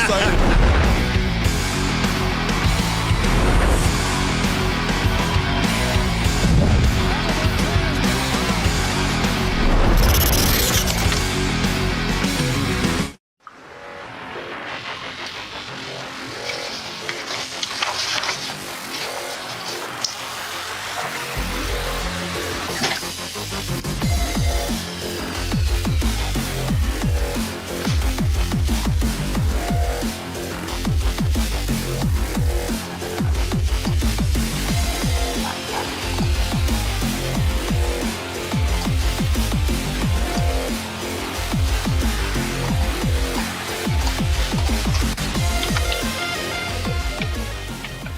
excited.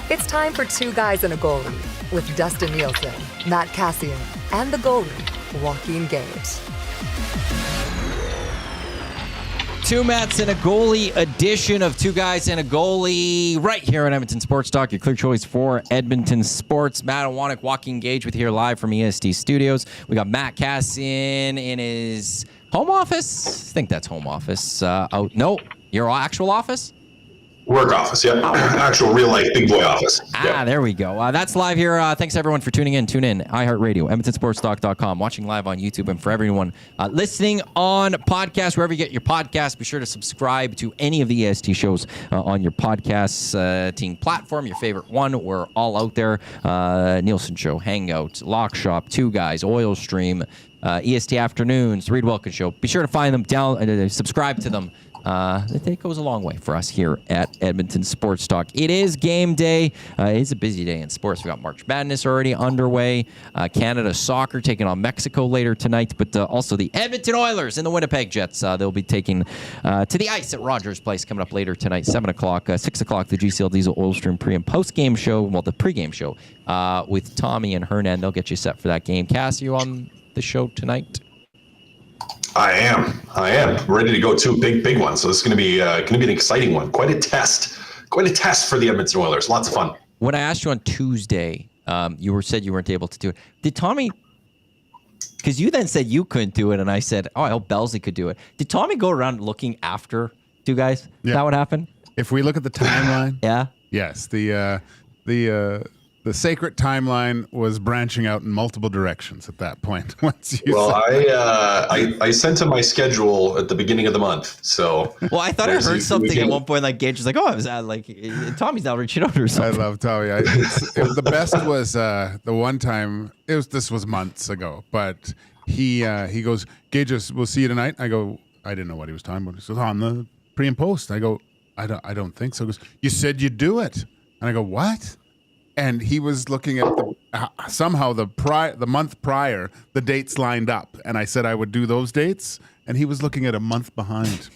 It's time for Two Guys and a Goalie with Dustin Nielson, Matt Kassian, and the goalie, Joaquin Gage. Two Matts and a Goalie edition of Two Guys and a Goalie right here on Edmonton Sports Talk, your clear choice for Edmonton sports. Matt Iwanek, Joaquin Gage with here live from EST Studios. We got Matt Kassian in his home office. I think that's home office. No, your actual office? Work office, yeah. Actual real life big boy office. Yeah. There we go. That's live here. Thanks everyone for tuning in. Tune in. iHeartRadio, EdmontonSportsTalk.com, watching live on YouTube, and for everyone listening on podcast, wherever you get your podcasts, be sure to subscribe to any of the EST shows on your podcast platform, your favorite one. We're all out there. Nielson Show, Hangout, Lock Shop, Two Guys, Oil Stream, EST Afternoons, Reed Wilkins Show. Be sure to find them down, subscribe to them. It goes a long way for us here at Edmonton Sports Talk. It is game day. It's a busy day in sports. We got March Madness already underway. Canada soccer taking on Mexico later tonight, but also the Edmonton Oilers and the Winnipeg Jets. They'll be taking to the ice at Rogers Place coming up later tonight, 7 o'clock, 6 o'clock, the GCL Diesel Oil Stream pre- and post-game show, well, the pre-game show with Tommy and Hernan. They'll get you set for that game. Cass, you on the show tonight? I am ready to go too. Big one. So this is going to be an exciting one. Quite a test for the Edmonton Oilers. Lots of fun. When I asked you on Tuesday, you said you weren't able to do it. Did Tommy? Because you then said you couldn't do it, and I said, "Oh, I hope Belzy could do it." Did Tommy go around looking after Two Guys? Yeah. Is that what happened? If we look at the timeline, Yeah. yes, the sacred timeline was branching out in multiple directions at that point. Once you I sent him my schedule at the beginning of the month. So I heard something at one point like Gage was like, "Oh, I was like Tommy's now reaching out or something." I love Tommy. The best was the one time. This was months ago, but he goes, "Gage, we'll see you tonight." I go, I didn't know what he was talking about. He says, on the pre and post. I go, I don't think so. He goes, "You said you'd do it," and I go, "What?" And he was looking at somehow the month prior, the dates lined up, and I said I would do those dates, and he was looking at a month behind.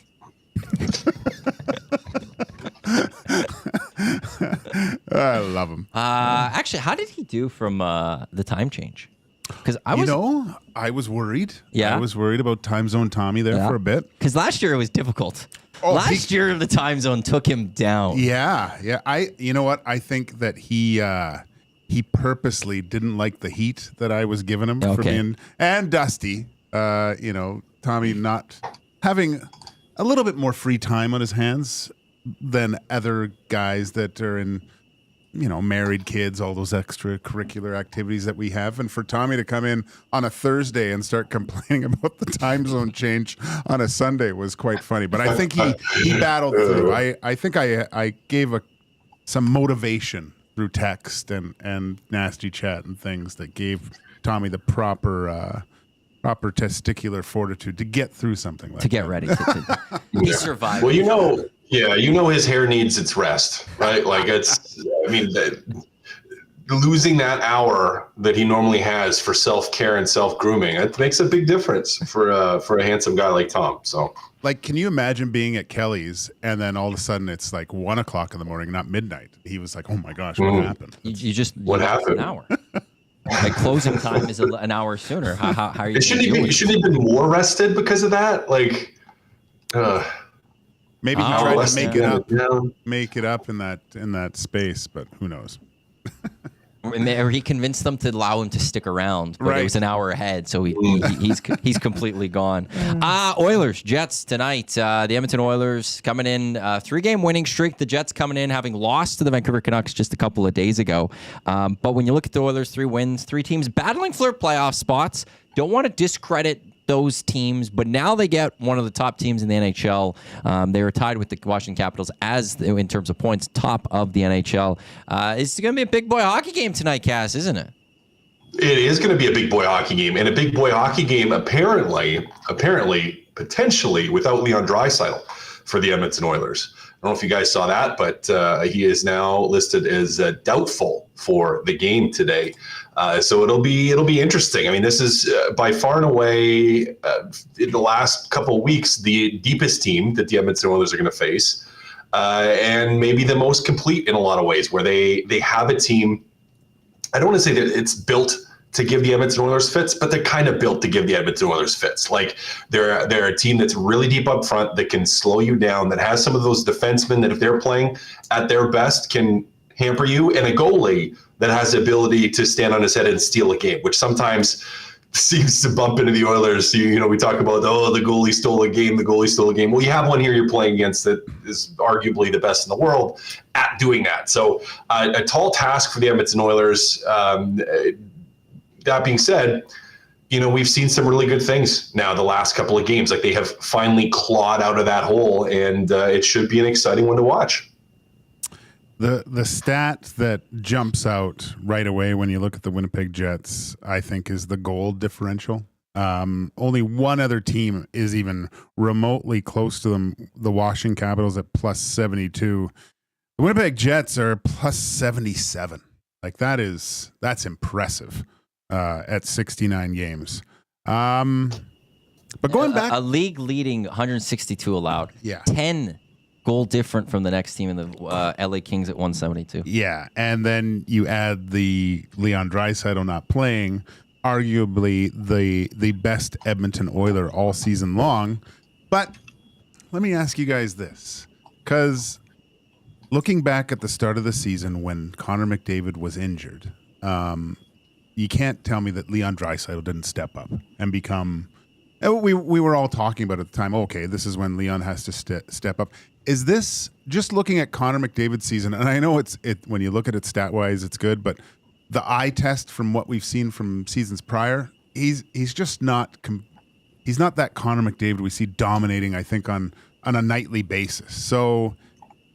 I love him. Actually, how did he do from the time change? Because I was worried. Yeah, I was worried about time zone Tommy there for a bit. Because last year it was difficult. Last year the time zone took him down. Yeah. You know what? I think that he purposely didn't like the heat that I was giving him for being, and Dusty. Tommy not having a little bit more free time on his hands than other guys that are in, married kids, all those extracurricular activities that we have. And for Tommy to come in on a Thursday and start complaining about the time zone change on a Sunday was quite funny. But I think he battled through. I think I gave some motivation through text and nasty chat and things that gave Tommy the proper testicular fortitude to get through something like that. To get ready. He survived. Well, his hair needs its rest, right? Like losing that hour that he normally has for self-care and self-grooming, it makes a big difference for a handsome guy like Tom. So, can you imagine being at Kelly's and then all of a sudden it's like 1 o'clock in the morning, not midnight? He was like, "Oh my gosh, what happened?" What happened? An hour. Like closing time is an hour sooner. How are you? You shouldn't have been more rested because of that. Maybe he tried to make it up in that space, but who knows? Or he convinced them to allow him to stick around, but it was an hour ahead, so he's completely gone. Oilers, Jets tonight. The Edmonton Oilers coming in, 3-game winning streak. The Jets coming in having lost to the Vancouver Canucks just a couple of days ago. But when you look at the Oilers, 3 wins, 3 teams battling for playoff spots. Don't want to discredit those teams, but now they get one of the top teams in the NHL. They were tied with the Washington Capitals in terms of points, top of the NHL. It's going to be a big boy hockey game tonight, Kass, isn't it? It is going to be a big boy hockey game, and a big boy hockey game apparently, potentially without Leon Draisaitl for the Edmonton Oilers. I don't know if you guys saw that, but he is now listed as doubtful for the game today. So it'll be interesting. I mean, this is by far and away in the last couple of weeks the deepest team that the Edmonton Oilers are going to face, and maybe the most complete in a lot of ways, where they have a team. I don't want to say that it's built to give the Edmonton Oilers fits, but they're kind of built to give the Edmonton Oilers fits. Like they're a team that's really deep up front, that can slow you down, that has some of those defensemen that if they're playing at their best can hamper you, and a goalie that has the ability to stand on his head and steal a game, which sometimes seems to bump into the Oilers. You know, we talk about, the goalie stole a game, Well, you have one here you're playing against that is arguably the best in the world at doing that. So a tall task for the Edmonton Oilers. That being said, we've seen some really good things now the last couple of games. Like they have finally clawed out of that hole, and it should be an exciting one to watch. The stat that jumps out right away when you look at the Winnipeg Jets, I think, is the goal differential. Only one other team is even remotely close to them, the Washington Capitals at plus 72. The Winnipeg Jets are plus 77. Like that's impressive at 69 games. But going back, a league leading 162 allowed. Yeah. 10 goal different from the next team in the LA Kings at 172. Yeah, and then you add the Leon Draisaitl not playing, arguably the best Edmonton Oiler all season long. But let me ask you guys this, because looking back at the start of the season when Connor McDavid was injured, you can't tell me that Leon Draisaitl didn't step up and become. We were all talking about at the time, okay, this is when Leon has to step up. Is this just looking at Connor McDavid's season? And I know it when you look at it stat wise, it's good, but the eye test from what we've seen from seasons prior, he's just not he's not that Connor McDavid we see dominating, I think, on a nightly basis. So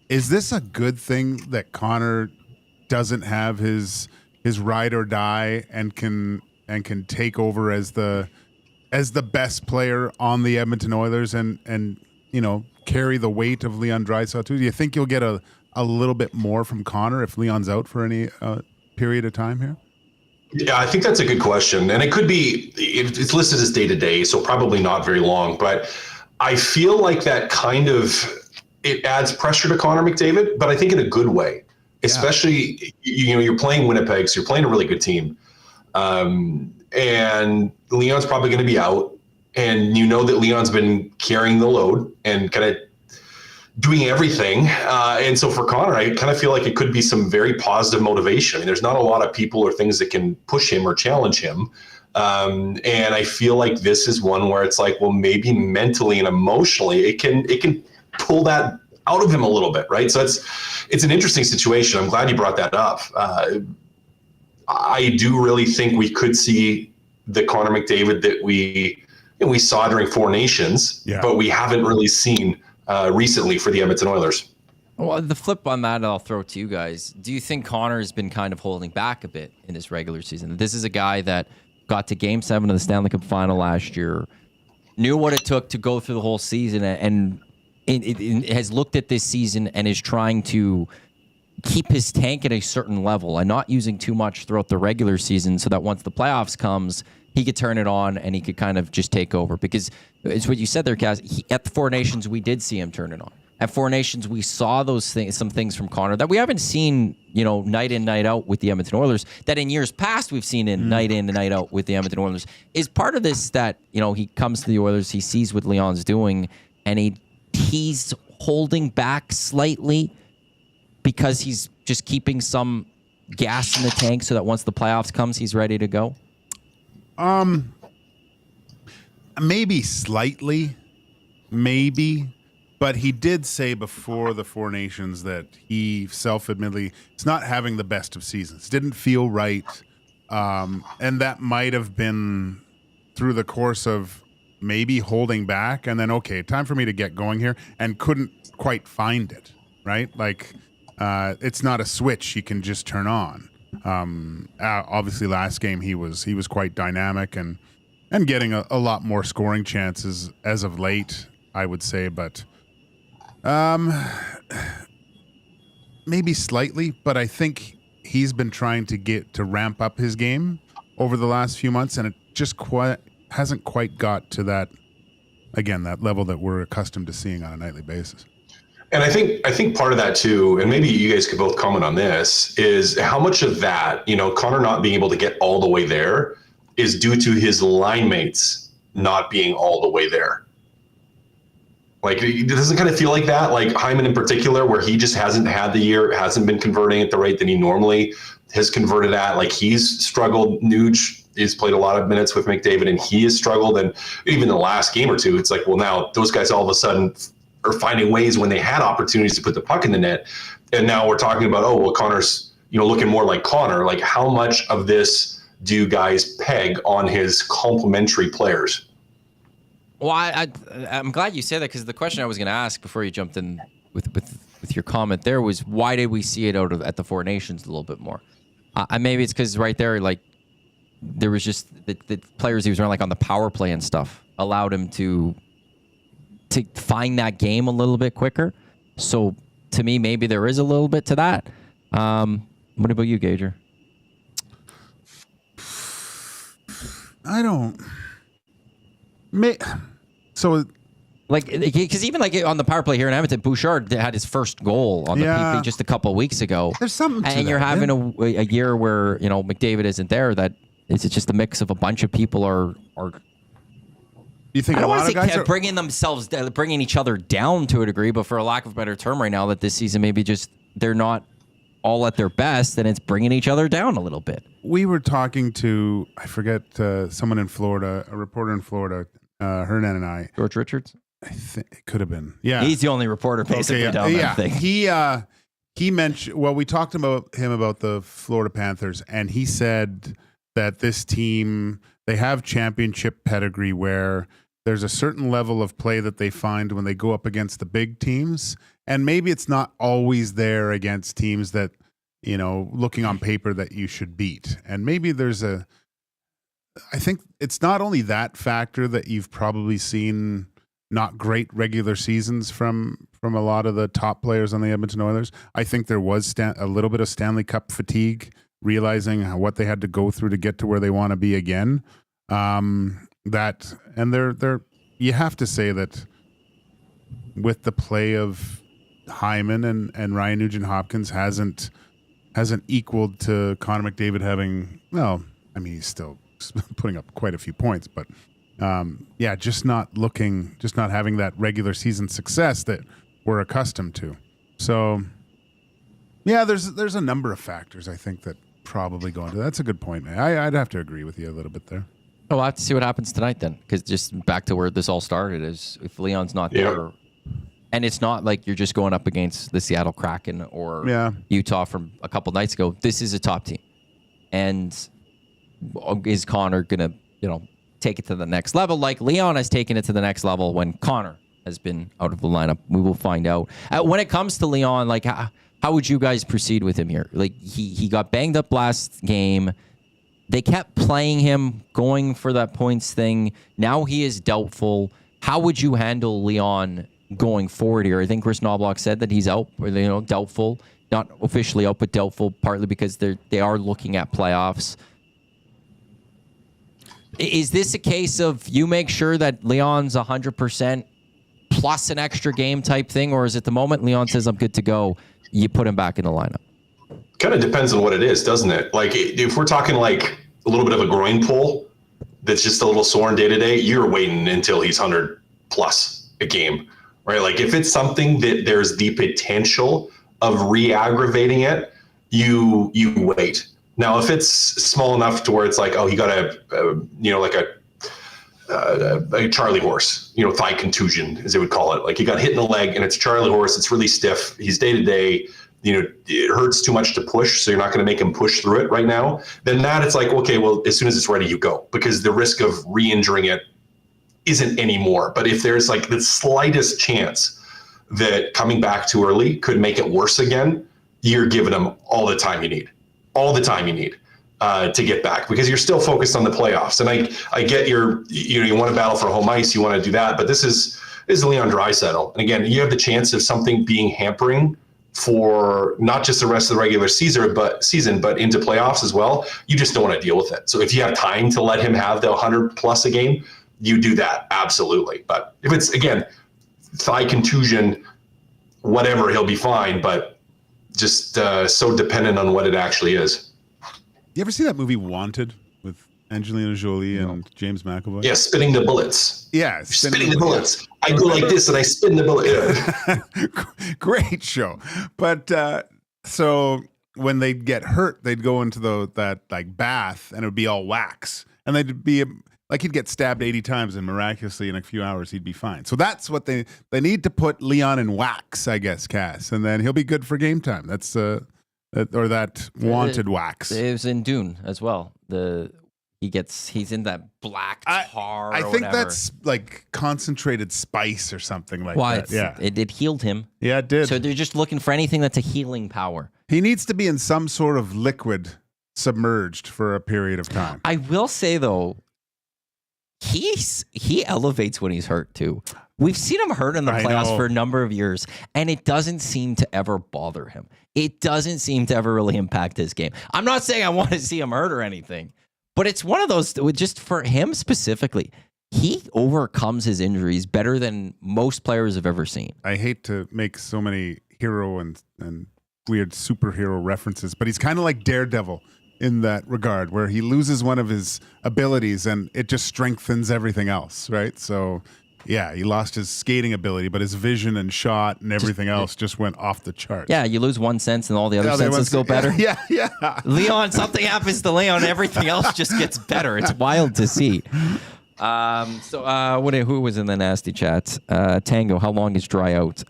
is this a good thing that Connor doesn't have his ride or die and can take over as the best player on the Edmonton Oilers and carry the weight of Leon Draisaitl too? Do you think you'll get a little bit more from Connor if Leon's out for any period of time here? Yeah, I think that's a good question. And it could be, it's listed as day-to-day, so probably not very long. But I feel like that kind of, it adds pressure to Connor McDavid, but I think in a good way. Yeah. Especially, you're playing Winnipeg, so you're playing a really good team. And Leon's probably going to be out. And that Leon's been carrying the load and kind of doing everything. And so for Connor, I kind of feel like it could be some very positive motivation. I mean, there's not a lot of people or things that can push him or challenge him. And I feel like this is one where it's like, well, maybe mentally and emotionally, it can pull that out of him a little bit, right? So it's an interesting situation. I'm glad you brought that up. I do really think we could see the Connor McDavid that we saw during Four Nations, but we haven't really seen recently for the Edmonton Oilers. Well, the flip on that I'll throw to you guys. Do you think Connor has been kind of holding back a bit in this regular season? This is a guy that got to Game 7 of the Stanley Cup Final last year, knew what it took to go through the whole season, and it has looked at this season and is trying to keep his tank at a certain level and not using too much throughout the regular season so that once the playoffs comes, he could turn it on and he could kind of just take over. Because it's what you said there, Kass. At the Four Nations, we did see him turn it on. At Four Nations, we saw those things, some things from Connor that we haven't seen, night in, night out with the Edmonton Oilers, that in years past we've seen night in and night out with the Edmonton Oilers. Is part of this that, he comes to the Oilers, he sees what Leon's doing, and he's holding back slightly because he's just keeping some gas in the tank so that once the playoffs comes, he's ready to go? Maybe slightly, maybe. But he did say before the Four Nations that he self-admittedly is not having the best of seasons. Didn't feel right. And that might have been through the course of maybe holding back and then, okay, time for me to get going here, and couldn't quite find it, right? Like, it's not a switch you can just turn on. Obviously, last game he was quite dynamic and getting a lot more scoring chances as of late, I would say, but maybe slightly, but I think he's been trying to ramp up his game over the last few months, and it just hasn't quite got to that level that we're accustomed to seeing on a nightly basis. And I think part of that too, and maybe you guys could both comment on this, is how much of that, Connor not being able to get all the way there is due to his line mates not being all the way there. Like, it doesn't kind of feel like that, like Hyman in particular, where he just hasn't had the year, hasn't been converting at the rate that he normally has converted at. Like, he's struggled. Nuge has played a lot of minutes with McDavid, and he has struggled. And even the last game or two, it's like, well, now those guys all of a sudden are finding ways when they had opportunities to put the puck in the net. And now we're talking about, oh, well, Connor's, looking more like Connor. Like, how much of this do you guys peg on his complementary players? Well, I'm glad you said that, because the question I was going to ask before you jumped in with your comment there was, why did we see it at the Four Nations a little bit more? Maybe it's because right there, like, there was just the players he was running, like on the power play and stuff, allowed him to find that game a little bit quicker. So to me, maybe there is a little bit to that. What about you, Gager? I don't. So, like, because even like on the power play here in Edmonton, Bouchard had his first goal on the PP just a couple of weeks ago. There's something to and that, you're having a year where McDavid isn't there. That it's just a mix of a bunch of people are. You think I don't a lot want of to guys say bringing each other down to a degree, but for a lack of a better term, right now that this season maybe just they're not all at their best, and it's bringing each other down a little bit. We were talking to, I forget, someone in Florida, a reporter in Florida, Hernan and I. George Richards? I think it could have been. Yeah. He's the only reporter basically down there, I think. He mentioned, we talked about him about the Florida Panthers, and he said that this team, they have championship pedigree where there's a certain level of play that they find when they go up against the big teams. And maybe it's not always there against teams that, looking on paper that you should beat. And maybe I think it's not only that factor that you've probably seen not great regular seasons from a lot of the top players on the Edmonton Oilers. I think there was a little bit of Stanley Cup fatigue, realizing what they had to go through to get to where they want to be again. You have to say that with the play of Hyman and Ryan Nugent-Hopkins hasn't equaled to Connor McDavid having, he's still putting up quite a few points, but just not having that regular season success that we're accustomed to. So there's a number of factors I think that probably go into that. That's a good point, man. I'd have to agree with you a little bit there. We'll have to see what happens tonight then, because just back to where this all started is if Leon's not there, and it's not like you're just going up against the Seattle Kraken or Utah from a couple nights ago. This is a top team, and is Connor gonna take it to the next level like Leon has taken it to the next level when Connor has been out of the lineup? We will find out. When it comes to Leon, like how would you guys proceed with him here? Like he got banged up last game. They kept playing him, going for that points thing. Now he is doubtful. How would you handle Leon going forward here? I think Chris Knobloch said that he's out, or doubtful, not officially out, but doubtful, partly because they are looking at playoffs. Is this a case of you make sure that Leon's 100% plus an extra game type thing, or is it the moment Leon says I'm good to go, you put him back in the lineup? Kind of depends on what it is, doesn't it? Like if we're talking like a little bit of a groin pull that's just a little sore in day to day, you're waiting until he's 100 plus a game, right? Like if it's something that there's the potential of re-aggravating it, you wait. Now, if it's small enough to where it's like, oh, he got a Charlie horse, thigh contusion, as they would call it. Like he got hit in the leg and it's a Charlie horse. It's really stiff. He's day to day. It hurts too much to push, so you're not going to make him push through it right now. Then that it's like, okay, well, as soon as it's ready, you go, because the risk of re-injuring it isn't anymore. But if there's like the slightest chance that coming back too early could make it worse again, you're giving him all the time you need to get back, because you're still focused on the playoffs. And I get you want to battle for home ice, you want to do that, but this is Leon Draisaitl. And again, you have the chance of something being hampering for not just the rest of the regular season, but into playoffs as well. You just don't want to deal with it. So if you have time to let him have the 100 plus a game, you do that, absolutely. But if it's, again, thigh contusion, whatever, he'll be fine, but just so dependent on what it actually is. You ever see that movie Wanted with Angelina Jolie and James McAvoy? Yeah, spinning the bullets. Yeah, spinning the bullets. I go like this and I spin the bullet. Yeah. Great show. But so when they'd get hurt, they'd go into that like bath and it would be all wax. And they'd be like, he'd get stabbed 80 times and miraculously in a few hours he'd be fine. So that's what they need to put Leon in wax, I guess, Kass. And then he'll be good for game time. That's that Wanted wax. It was in Dune as well. He's in that black tar. I think that's like concentrated spice or something like that. Yeah, it healed him. Yeah, it did. So they're just looking for anything that's a healing power. He needs to be in some sort of liquid submerged for a period of time. I will say though, he elevates when he's hurt too. We've seen him hurt in the playoffs for a number of years, and it doesn't seem to ever bother him. It doesn't seem to ever really impact his game. I'm not saying I want to see him hurt or anything, but it's one of those, just for him specifically, he overcomes his injuries better than most players have ever seen. I hate to make so many hero and weird superhero references, but he's kind of like Daredevil in that regard, where he loses one of his abilities and it just strengthens everything else, right? So yeah, he lost his skating ability, but his vision and shot and everything else just went off the charts. Yeah, you lose one sense and all the other senses go better. Yeah. Leon, something happens to Leon, everything else just gets better. It's wild to see. Who was in the nasty chat? Tango, how long is Dry out?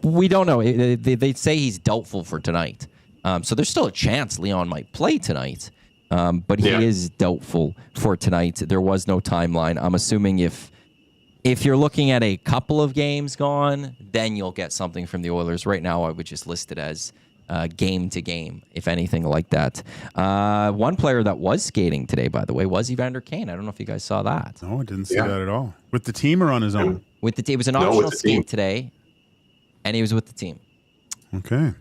We don't know. They say he's doubtful for tonight. So there's still a chance Leon might play tonight. But he is doubtful for tonight. There was no timeline. I'm assuming if you're looking at a couple of games gone, then you'll get something from the Oilers. Right now, I would just list it as game to game, if anything like that. One player that was skating today, by the way, was Evander Kane. I don't know if you guys saw that. No, I didn't see that at all. With the team or on his own? With the team. It was an optional skate today, and he was with the team. Okay.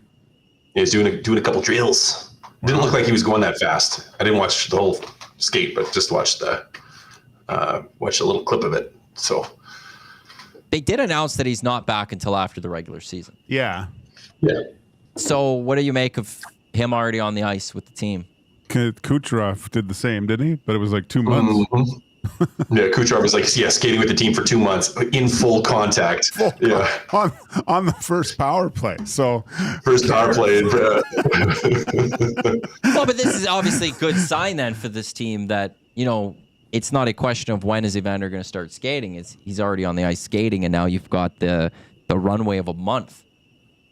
He was doing a couple drills. Didn't look like he was going that fast. I didn't watch the whole skate, but just watched a little clip of it. So they did announce that he's not back until after the regular season. Yeah. So what do you make of him already on the ice with the team? Kucherov did the same, didn't he? But it was like 2 months. Mm-hmm. Yeah, Kucherov was like, skating with the team for 2 months in full contact. On the first power play. So first power play. Well, but this is obviously a good sign then for this team that, it's not a question of when is Evander going to start skating. He's already on the ice skating, and now you've got the runway of a month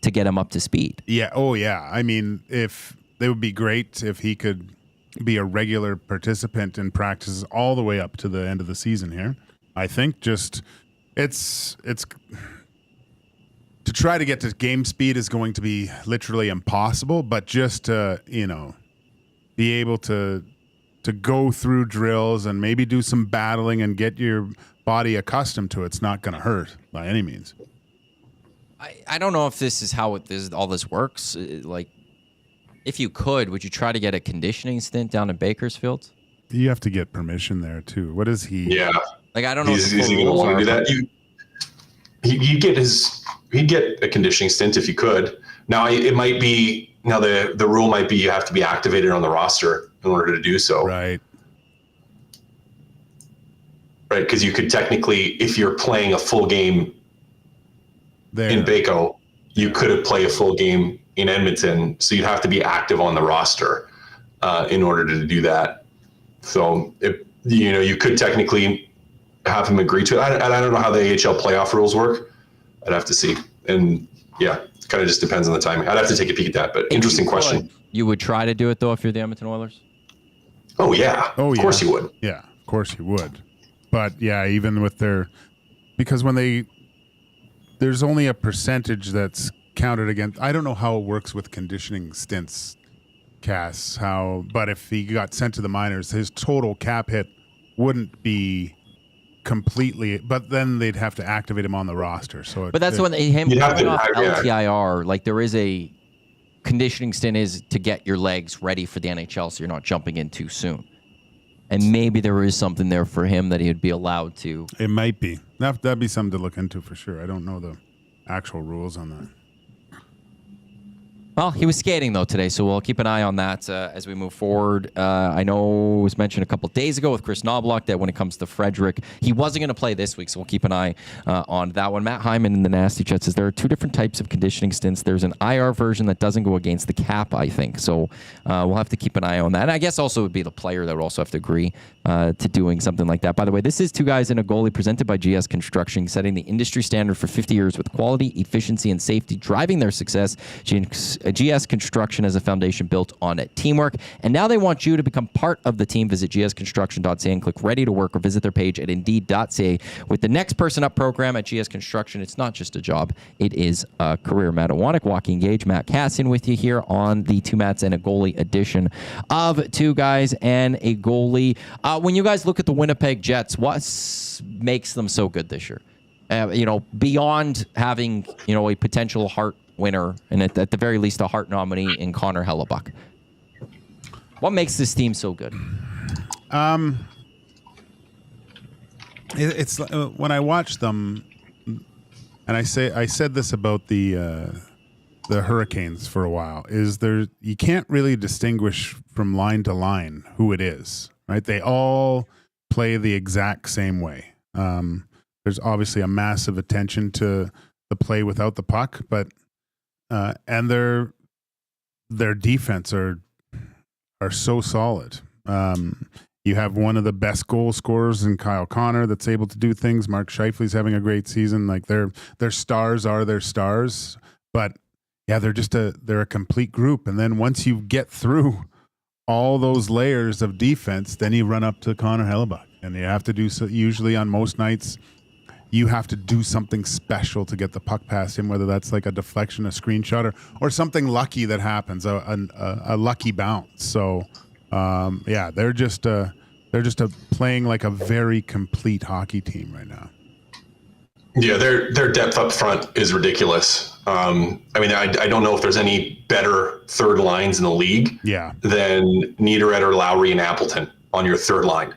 to get him up to speed. Yeah. Oh, yeah. I mean, it would be great if he could be a regular participant in practices all the way up to the end of the season here. I think just it's to try to get to game speed is going to be literally impossible, but just to, be able to go through drills and maybe do some battling and get your body accustomed to it's not going to hurt by any means. I don't know if this is how all this works. Like, if you could, would you try to get a conditioning stint down in Bakersfield? You have to get permission there too. What is he? Yeah. Like, I don't know. Is he going to want to do that? He'd get a conditioning stint if you could. Now it might be. Now the rule might be you have to be activated on the roster in order to do so. Right. Because you could technically, if you're playing a full game in Baco, you could play a full game in Edmonton, so you'd have to be active on the roster in order to do that. So you could technically have him agree to it. I don't know how the AHL playoff rules work. I'd have to see. And yeah, it kind of just depends on the timing. I'd have to take a peek at that, but interesting question. You would try to do it though if you're the Edmonton Oilers? Oh yeah. Of course you would. Yeah, of course you would. But yeah, even with because there's only a percentage that's counted against. I don't know how it works with conditioning stints, Kass. But if he got sent to the minors, his total cap hit wouldn't be completely. But then they'd have to activate him on the roster. But that's when him coming off LTIR. Like there is a conditioning stint is to get your legs ready for the NHL, so you're not jumping in too soon. And maybe there is something there for him that he would be allowed to. It might be. That'd be something to look into for sure. I don't know the actual rules on that. Well, he was skating, though, today, so we'll keep an eye on that as we move forward. I know it was mentioned a couple days ago with Chris Knobloch that when it comes to Frederick, he wasn't going to play this week, so we'll keep an eye on that one. Matt Hyman in the Nasty Chat says there are two different types of conditioning stints. There's an IR version that doesn't go against the cap, I think, so we'll have to keep an eye on that. And I guess also it would be the player that would also have to agree to doing something like that. By the way, this is Two Guys and a Goalie presented by GS Construction, setting the industry standard for 50 years with quality, efficiency, and safety, driving their success. GS Construction as a foundation built on teamwork. And now they want you to become part of the team. Visit gsconstruction.ca and click ready to work or visit their page at indeed.ca. With the Next Person Up program at GS Construction, it's not just a job, it is a career. Matt Iwanek, Joaquin Gage, Matt Kassian with you here on the Two Mats and a Goalie edition of Two Guys and a Goalie. When you guys look at the Winnipeg Jets, what makes them so good this year? Beyond having, a potential Hart winner and at the very least a Hart nominee in Connor Hellebuyck. What makes this team so good? It's when I watch them, and I said this about the Hurricanes for a while, you can't really distinguish from line to line who it is, right? They all play the exact same way. There's obviously a massive attention to the play without the puck, but and their defense are so solid. You have one of the best goal scorers in Kyle Connor that's able to do things. Mark Scheifele's having a great season. Like their stars are their stars, but yeah, they're a complete group. And then once you get through all those layers of defense, then you run up to Connor Hellebuyck, and you have to do so. Usually on most nights, you have to do something special to get the puck past him, whether that's like a deflection, a screenshot, or something lucky that happens, a lucky bounce. So, they're just playing like a very complete hockey team right now. Yeah, their depth up front is ridiculous. I don't know if there's any better third lines in the league than Niederreiter, Lowry, and Appleton on your third line.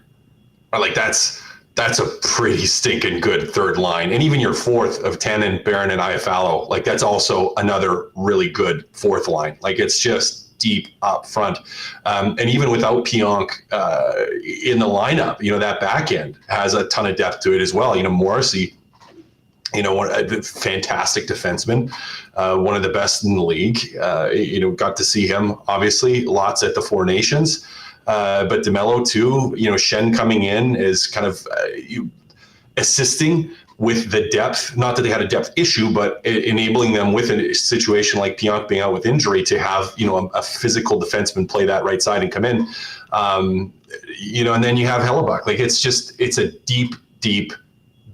Like that's a pretty stinking good third line. And even your fourth of Tannen, Barron, and Iafallo, like that's also another really good fourth line. Like it's just deep up front. And even without Pionk in the lineup, that back end has a ton of depth to it as well. Morrissey, a fantastic defenseman, one of the best in the league. Got to see him, obviously, lots at the Four Nations. But DeMello too, Shen coming in is kind of assisting with the depth. Not that they had a depth issue, but enabling them with a situation like Pionk being out with injury to have, a physical defenseman play that right side and come in. And then you have Hellebuyck. Like it's a deep, deep,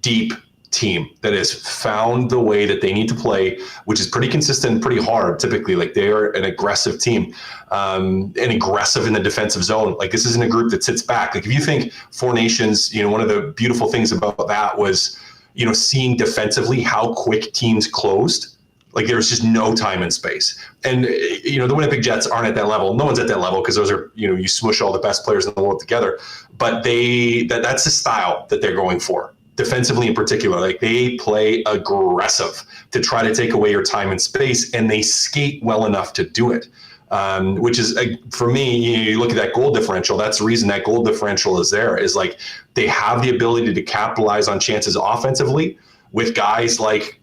deep team that has found the way that they need to play, which is pretty consistent and pretty hard typically. Like they are an aggressive team, and aggressive in the defensive zone. Like this isn't a group that sits back. Like if you think Four Nations, one of the beautiful things about that was, seeing defensively how quick teams closed. Like there was just no time and space. And, the Winnipeg Jets aren't at that level. No one's at that level because those are, you smush all the best players in the world together. But that's the style that they're going for. Defensively in particular, like they play aggressive to try to take away your time and space, and they skate well enough to do it. Which is, for me, you look at that goal differential, that's the reason that goal differential is there, is like they have the ability to capitalize on chances offensively with guys like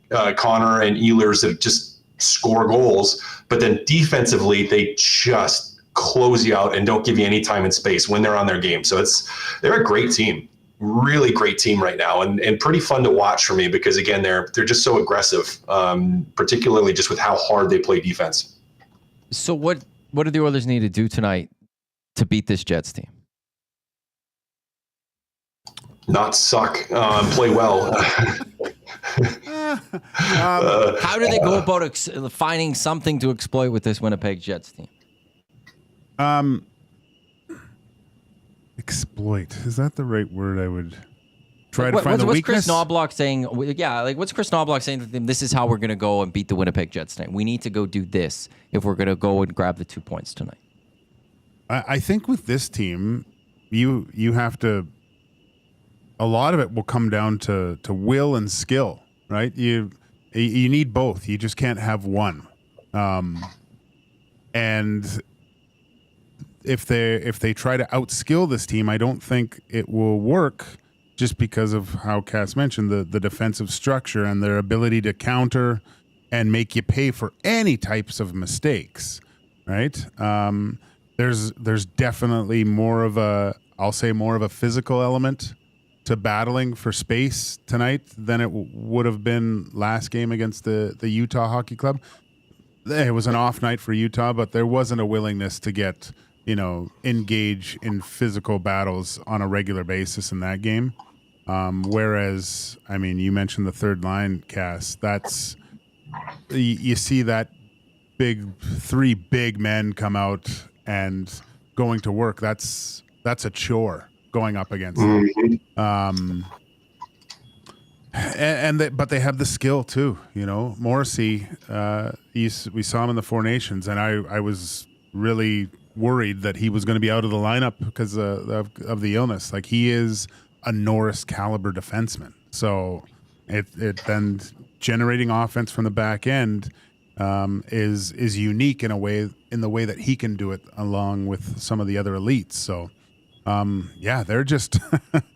Connor and Ehlers that just score goals, but then defensively they just close you out and don't give you any time and space when they're on their game. So they're a great team, really great team right now, and pretty fun to watch for me because again they're just so aggressive, particularly just with how hard they play defense. So what do the Oilers need to do tonight to beat this Jets team? Not suck, play well. How do they go about finding something to exploit with this Winnipeg Jets team? Exploit, is that the right word? I would try to find the what's weakness. Chris Knobloch saying? Yeah, like what's Chris Knobloch saying to them? This is how we're going to go and beat the Winnipeg Jets tonight. We need to go do this if we're going to go and grab the 2 points tonight. I think with this team, you have to. A lot of it will come down to will and skill, right? You need both. You just can't have one. And if they try to outskill this team, I don't think it will work. Just because of how Kass mentioned the defensive structure and their ability to counter and make you pay for any types of mistakes, right? There's definitely more of a physical element to battling for space tonight than it would have been last game against the Utah Hockey Club. It was an off night for Utah, but there wasn't a willingness to get, engage in physical battles on a regular basis in that game. Whereas, I mean, you mentioned the third line, Kass. That's you see that three big men come out and going to work. That's a chore going up against them. But they have the skill too. Morrissey. We saw him in the Four Nations, and I was really worried that he was going to be out of the lineup because of the illness. Like, he is a Norris caliber defenseman. So it then generating offense from the back end is unique in the way that he can do it along with some of the other elites. So. They're just.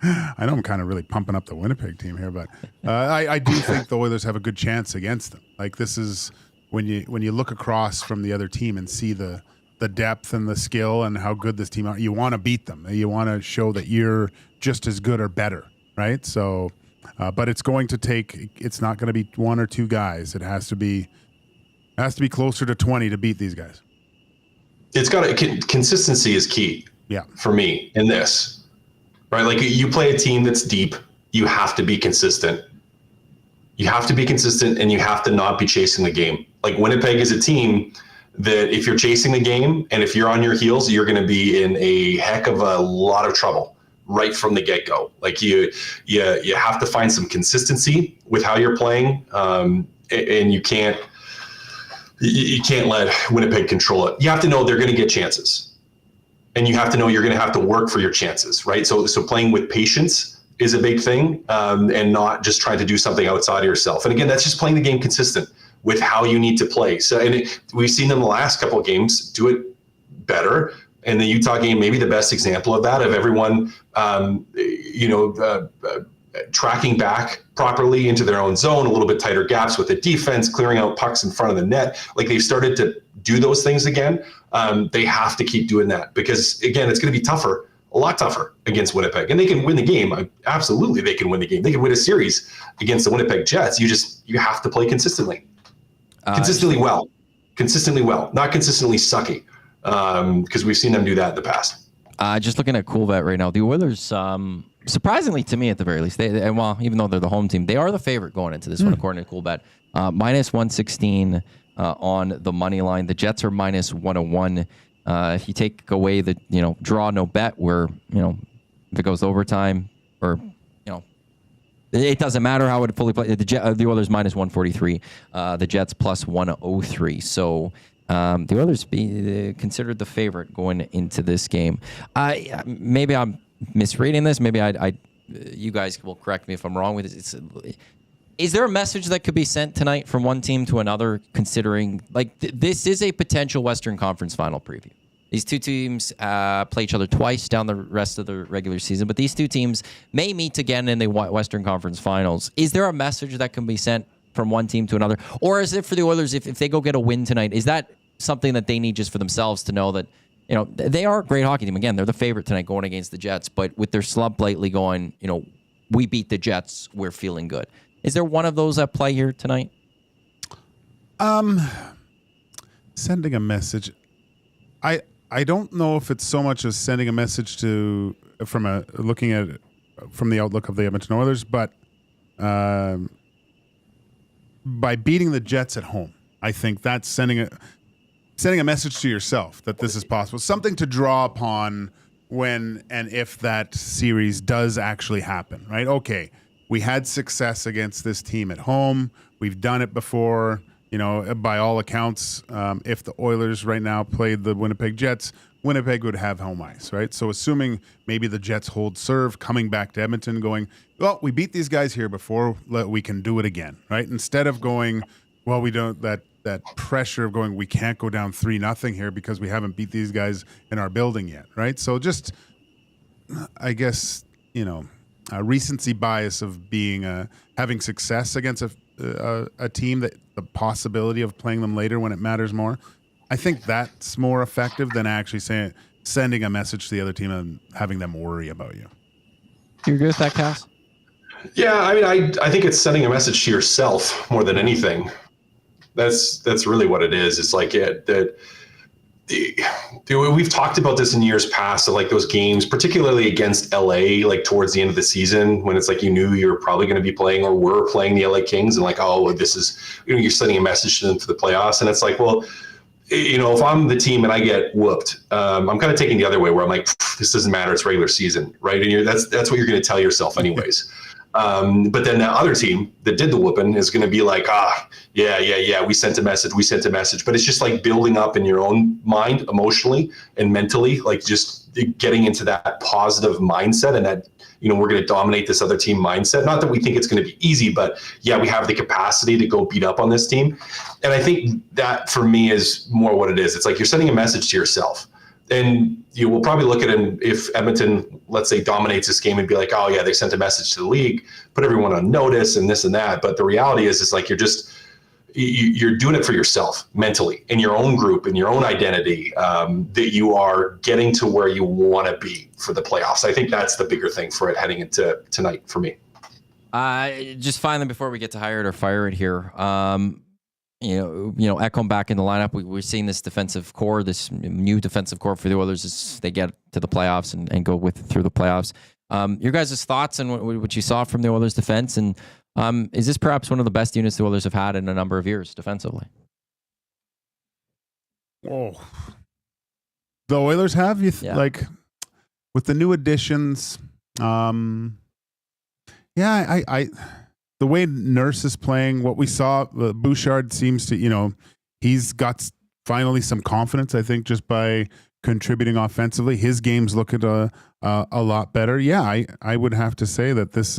I know I'm kind of really pumping up the Winnipeg team here, but I do think the Oilers have a good chance against them. Like, this is when you look across from the other team and see the depth and the skill and how good this team are. You want to beat them. You want to show that you're just as good or better, right? So, but it's going to take. It's not going to be one or two guys. It has to be closer to 20 to beat these guys. It's got consistency is key. Yeah, for me in this, right? Like, you play a team that's deep, you have to be consistent. You have to be consistent, and you have to not be chasing the game. Like, Winnipeg is a team that if you're chasing the game and if you're on your heels, you're going to be in a heck of a lot of trouble right from the get-go. Like, you have to find some consistency with how you're playing, and you can't let Winnipeg control it. You have to know they're going to get chances. And you have to know you're going to have to work for your chances, right? So playing with patience is a big thing, and not just trying to do something outside of yourself. And again, that's just playing the game consistent with how you need to play. So, we've seen them the last couple of games do it better. And the Utah game, maybe the best example of that, of everyone, tracking back properly into their own zone, a little bit tighter gaps with the defense, clearing out pucks in front of the net. Like, they've started to do those things again. They have to keep doing that because, again, it's going to be tougher, a lot tougher against Winnipeg. And they can win the game. Absolutely, they can win the game. They can win a series against the Winnipeg Jets. You have to play consistently. Consistently well, not consistently sucky, because we've seen them do that in the past. Just looking at Coolbet right now, the Oilers, surprisingly to me at the very least, even though they're the home team, they are the favorite going into this one, according to Coolbet. Minus 116 on the money line. The Jets are minus 101. If you take away the draw no bet, where if it goes to overtime or it doesn't matter how it fully plays. The Oilers minus 143. The Jets plus 103. So. The Oilers be considered the favorite going into this game. Maybe I'm misreading this. Maybe you guys will correct me if I'm wrong with this. Is there a message that could be sent tonight from one team to another, considering this is a potential Western Conference Final preview? These two teams play each other twice down the rest of the regular season, but these two teams may meet again in the Western Conference Finals. Is there a message that can be sent from one team to another? Or is it for the Oilers, if they go get a win tonight, is that something that they need just for themselves to know that, they are a great hockey team. Again, they're the favorite tonight going against the Jets, but with their slump lately going, we beat the Jets, we're feeling good. Is there one of those at play here tonight? Sending a message. I don't know if it's so much as sending a message looking at it from the outlook of the Edmonton Oilers, but by beating the Jets at home, I think that's sending a message to yourself that this is possible. Something to draw upon when and if that series does actually happen, right? Okay, we had success against this team at home. We've done it before. By all accounts, if the Oilers right now played the Winnipeg Jets, Winnipeg would have home ice, right? So assuming maybe the Jets hold serve, coming back to Edmonton going, well, we beat these guys here before, we can do it again, right? Instead of going, well, we don't, that pressure of going, we can't go down 3-0 here because we haven't beat these guys in our building yet, right? So just, I guess, a recency bias of being having success against a team, that the possibility of playing them later when it matters more. I think that's more effective than actually sending a message to the other team and having them worry about you. You agree with that, Kass? Yeah, I mean, I think it's sending a message to yourself more than anything. That's really what it is. It's like we've talked about this in years past, of like those games, particularly against LA, like towards the end of the season, when it's like you knew you were probably going to be playing or were playing the LA Kings, and like, oh, this is, you're sending a message to them for the playoffs, and it's like, well, if I'm the team and I get whooped, I'm kind of taking the other way, where I'm like, this doesn't matter, it's regular season, right? And that's what you're going to tell yourself anyways. But then that other team that did the whooping is going to be like, yeah, we sent a message. But it's just like building up in your own mind emotionally and mentally, like just getting into that positive mindset, and that, we're going to dominate this other team mindset. Not that we think it's going to be easy, but yeah, we have the capacity to go beat up on this team. And I think that for me is more what it is. It's like you're sending a message to yourself. And you will probably look at it, if Edmonton, let's say, dominates this game, and be like, oh yeah, they sent a message to the league, put everyone on notice and this and that. But the reality is, it's like you're doing it for yourself mentally, in your own group, in your own identity, that you are getting to where you want to be for the playoffs. I think that's the bigger thing for it heading into tonight for me. Just finally, before we get to hire it or fire it here, Ekholm back in the lineup. We're seeing this defensive core, this new defensive core for the Oilers as they get to the playoffs and go through the playoffs. Your guys' thoughts on what you saw from the Oilers defense, and is this perhaps one of the best units the Oilers have had in a number of years defensively? Oh, the Oilers have, like, with the new additions. The way Nurse is playing, what we saw, Bouchard seems to, he's got finally some confidence, I think, just by contributing offensively. His game's looking a lot better. Yeah, I would have to say that this,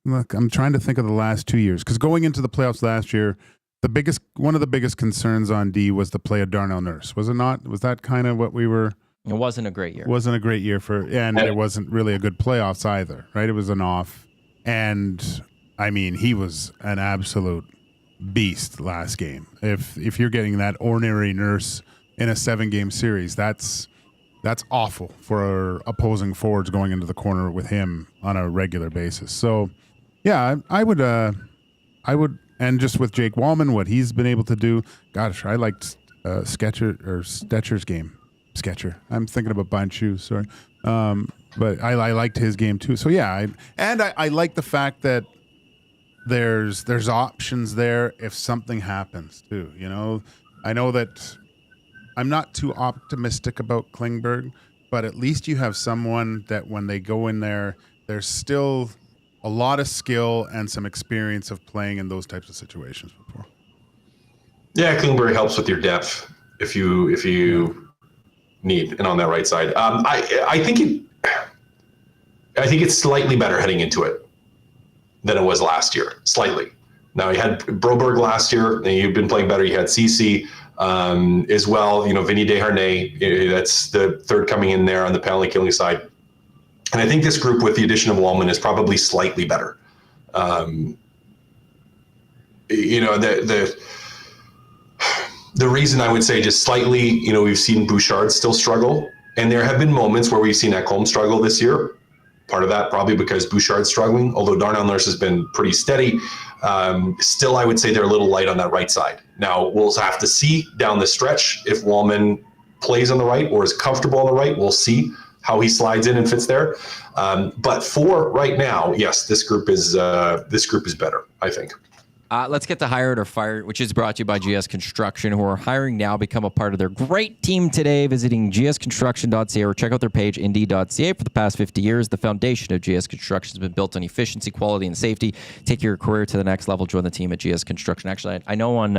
look, I'm trying to think of the last 2 years, because going into the playoffs last year, one of the biggest concerns on D was the play of Darnell Nurse. Was it not? Was that kind of what we were? It wasn't a great year. It wasn't a great year and it wasn't really a good playoffs either, right? It was an off. And I mean, he was an absolute beast last game. If you're getting that ordinary Nurse in a 7-game series, that's awful for opposing forwards going into the corner with him on a regular basis. So, yeah, I would, and just with Jake Wallman, what he's been able to do. Gosh, I liked Stetcher's game. Sketcher. I'm thinking about buying shoes. Sorry. But I liked his game too. So yeah, I like the fact that there's options there if something happens too. I know that I'm not too optimistic about Klingberg, but at least you have someone that when they go in there, there's still a lot of skill and some experience of playing in those types of situations before. Yeah, Klingberg helps with your depth if you need, and on that right side. I think it's slightly better heading into it than it was last year. Slightly. Now, you had Broberg last year, and you've been playing better. You had CC as well. Vinny Desharnais, that's the third coming in there on the penalty killing side. And I think this group, with the addition of Wallman, is probably slightly better. the reason I would say just slightly, we've seen Bouchard still struggle, and there have been moments where we've seen Ekholm struggle this year. Part of that probably because Bouchard's struggling, although Darnell Nurse has been pretty steady. Still, I would say they're a little light on that right side. Now, we'll have to see down the stretch if Wallman plays on the right or is comfortable on the right. We'll see how he slides in and fits there. But for right now, yes, this group is better, I think. Let's get to Hired or Fired, which is brought to you by GS Construction, who are hiring now. Become a part of their great team today, visiting gsconstruction.ca or check out their page, indeed.ca. For the past 50 years, the foundation of GS Construction has been built on efficiency, quality, and safety. Take your career to the next level. Join the team at GS Construction. Actually, I know on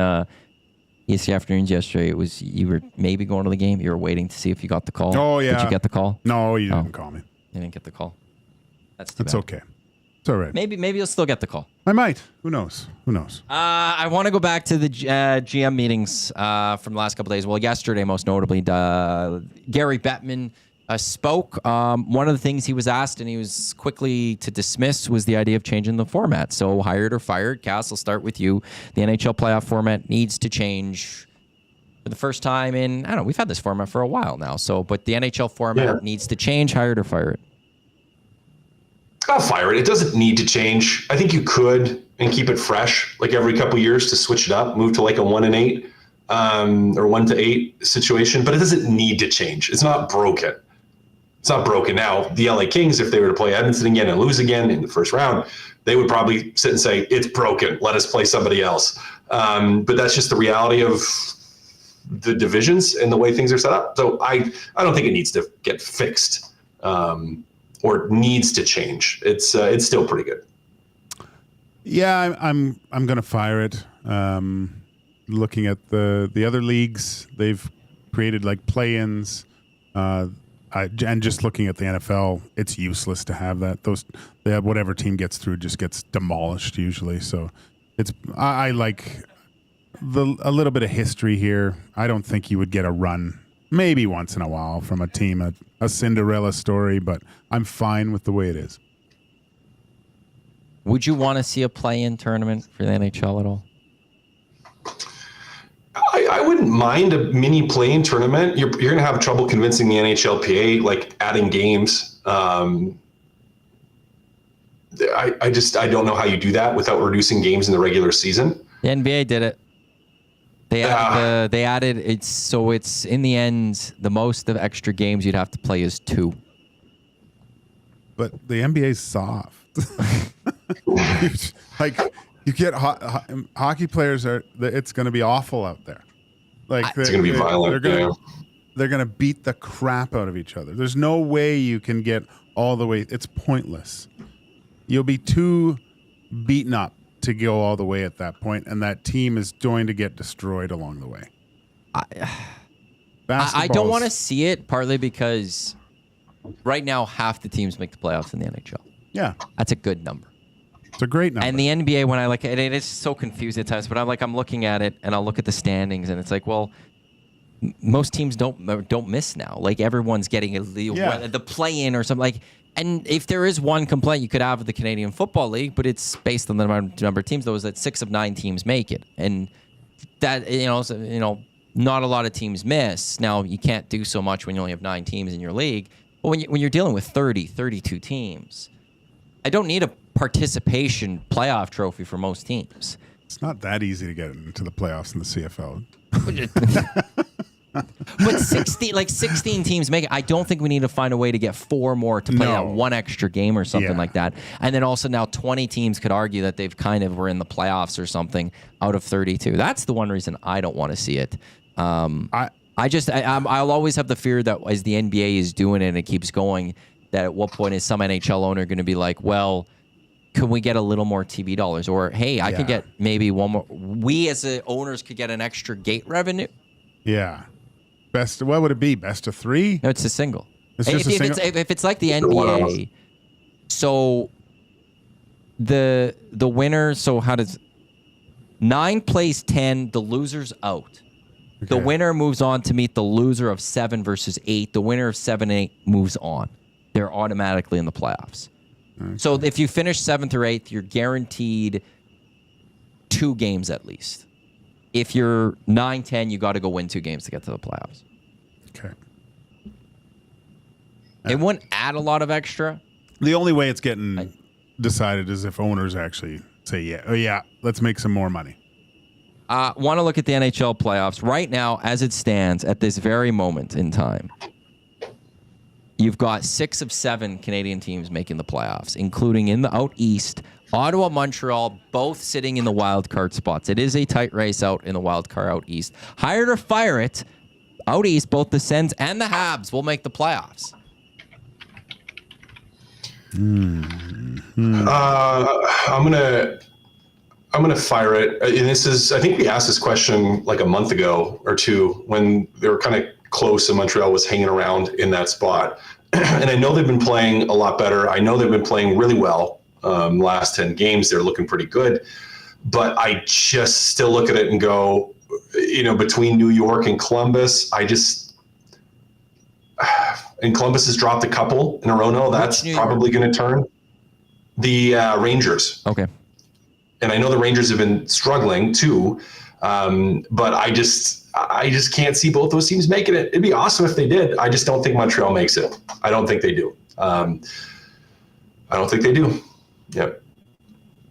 ESC Afternoons yesterday, you were maybe going to the game. You were waiting to see if you got the call. Oh, yeah. Did you get the call? No, you didn't call me. You didn't get the call. That's bad. Okay. It's all right. Maybe you'll still get the call. I might. Who knows? I want to go back to the GM meetings from the last couple of days. Well, yesterday, most notably, Gary Bettman spoke. One of the things he was asked, and he was quickly to dismiss, was the idea of changing the format. So, hired or fired? Kass, I'll start with you. The NHL playoff format needs to change for the first time in, I don't know, we've had this format for a while now. But the NHL format needs to change. Hired or fired? I'll fire it. It doesn't need to change. I think you could and keep it fresh, like every couple of years to switch it up, move to like a 1-8 or 1-8 situation, but it doesn't need to change. It's not broken. It's not broken. Now, the LA Kings, if they were to play Edmonton again and lose again in the first round, they would probably sit and say, it's broken. Let us play somebody else. But that's just the reality of the divisions and the way things are set up. So I don't think it needs to get fixed. Or needs to change. It's still pretty good. Yeah, I'm gonna fire it. Looking at the other leagues, they've created like play-ins, and just looking at the NFL, it's useless to have that. They have whatever team gets through just gets demolished usually. So I like a little bit of history here. I don't think you would get a run. Maybe once in a while from a team, a Cinderella story, but I'm fine with the way it is. Would you want to see a play-in tournament for the NHL at all? I wouldn't mind a mini play-in tournament. You're going to have trouble convincing the NHLPA, like adding games. I don't know how you do that without reducing games in the regular season. The NBA did it. They added it's so it's in the end the most of extra games you'd have to play is 2. But the NBA's soft. Like you get hockey players it's going to be awful out there. Like it's going to be violent. They're going to beat the crap out of each other. There's no way you can get all the way. It's pointless. You'll be too beaten up to go all the way at that point, and that team is going to get destroyed along the way. I don't want to see it, partly because right now half the teams make the playoffs in the NHL. Yeah. That's a good number. It's a great number. And the NBA, when I look at it, it's so confusing at times, but I'm looking at it, and I'll look at the standings, and it's like, well, most teams don't miss now. Like, everyone's getting the play-in or something. Like, and if there is one complaint you could have with the Canadian Football League, but it's based on the number of teams, though, is that 6 of 9 teams make it. And that, not a lot of teams miss. Now, you can't do so much when you only have 9 teams in your league. But when you're dealing with 32 teams, I don't need a participation playoff trophy for most teams. It's not that easy to get into the playoffs in the CFL. But 16 teams make it. I don't think we need to find a way to get 4 more to play that one extra game or something like that. And then also now 20 teams could argue that they've kind of were in the playoffs or something out of 32. That's the one reason I don't want to see it. I'll always have the fear that as the NBA is doing it and it keeps going, that at what point is some NHL owner going to be like, well, can we get a little more TV dollars? Or, hey, I could get maybe one more. We as the owners could get an extra gate revenue. Yeah. What would it be? Best of 3? No, it's a single. It's just a single? If it's like the NBA, so the winner, so how does 9 plays 10, the loser's out. Okay. The winner moves on to meet the loser of 7 versus 8. The winner of 7 and 8 moves on. They're automatically in the playoffs. Okay. So if you finish 7th or 8th, you're guaranteed 2 games at least. If you're 9-10, you got to go win 2 games to get to the playoffs. Okay. It wouldn't add a lot of extra. The only way it's getting decided is if owners actually say, let's make some more money. Want to look at the NHL playoffs right now as it stands at this very moment in time. You've got 6 of 7 Canadian teams making the playoffs, including in the out east, Ottawa, Montreal, both sitting in the wild card spots. It is a tight race out in the wild card out east. Hire it or fire it. Out east, both the Sens and the Habs will make the playoffs. I'm gonna fire it. And this is, I think we asked this question like a month ago or 2 when they were kind of close and Montreal was hanging around in that spot. And I know they've been playing a lot better. I know they've been playing really well. Last 10 games, they're looking pretty good. But I just still look at it and go, between New York and Columbus, and Columbus has dropped a couple in a row now. That's probably going to turn. The Rangers. Okay. And I know the Rangers have been struggling too, but I just can't see both those teams making it. It'd be awesome if they did. I just don't think Montreal makes it. I don't think they do. I don't think they do. Yep.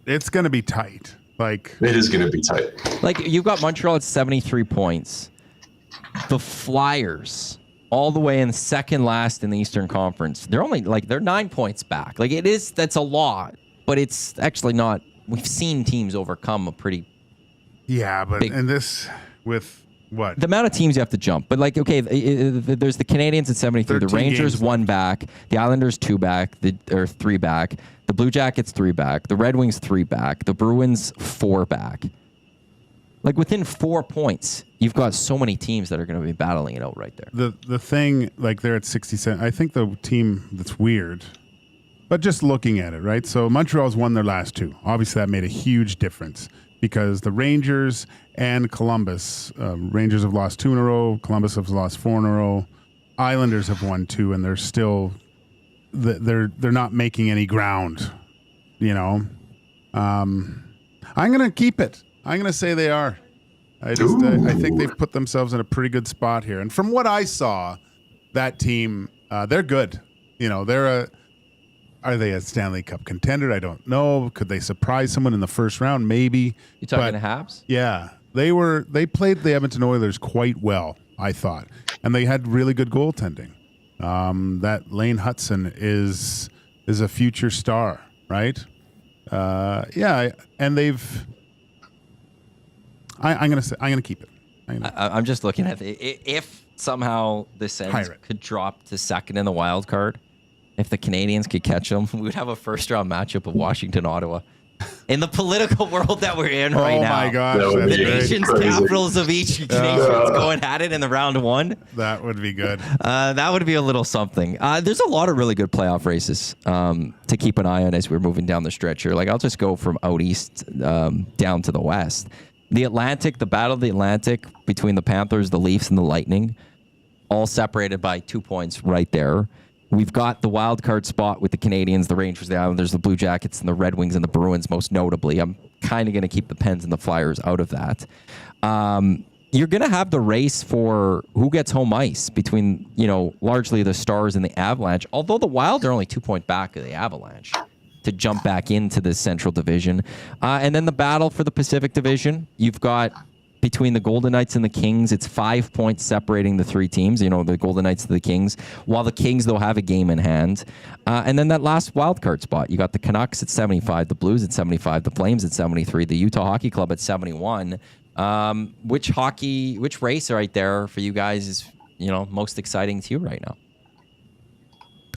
It's going to be tight. It is going to be tight. You've got Montreal at 73 points. The Flyers, all the way in second last in the Eastern Conference. They're only they're 9 points back. That's a lot, but it's actually not. We've seen teams overcome a pretty but big, and this with what? The amount of teams you have to jump. But there's the Canadians at 73, the Rangers games. 1 back, the Islanders 2 back, or 3 back, the Blue Jackets 3 back, the Red Wings 3 back, the Bruins 4 back. Within 4 points, you've got so many teams that are going to be battling it out right there. The thing, they're at 67. I think the team that's weird, but just looking at it, right? So Montreal's won their last 2. Obviously, that made a huge difference because the Rangers and Columbus, Rangers have lost 2 in a row, Columbus have lost 4 in a row, Islanders have won 2, and they're still they're not making any ground. I'm going to keep it. I'm going to say they are. I think they've put themselves in a pretty good spot here. And from what I saw, that team, they're good. Are they a Stanley Cup contender? I don't know. Could they surprise someone in the first round? Maybe. You talking the Habs? Yeah. They played the Edmonton Oilers quite well, I thought. And they had really good goaltending. That Lane Hudson is a future star, right? And they've. I'm gonna keep it. I'm just looking at it. If somehow the Sens could drop to second in the wild card, if the Canadians could catch them, we would have a first round matchup of Washington, Ottawa. In the political world that we're in right now. Oh my gosh, the nation's capitals of each nation going at it in the round 1. That would be good. That would be a little something. There's a lot of really good playoff races to keep an eye on as we're moving down the stretch here. I'll just go from out east down to the west. The Atlantic, the Battle of the Atlantic between the Panthers, the Leafs, and the Lightning, all separated by 2 points right there. We've got the wild card spot with the Canadians, the Rangers, the Islanders, the Blue Jackets, and the Red Wings and the Bruins, most notably. I'm kind of going to keep the Pens and the Flyers out of that. You're going to have the race for who gets home ice between, largely the Stars and the Avalanche, although the Wild are only 2 point back of the Avalanche to jump back into the Central Division. And then the battle for the Pacific Division, you've got between the Golden Knights and the Kings, it's 5 points separating the 3 teams, the Golden Knights to the Kings, while the Kings, they'll have a game in hand. And then that last wild card spot, you got the Canucks at 75, the Blues at 75, the Flames at 73, the Utah Hockey Club at 71. Which race right there for you guys is, most exciting to you right now?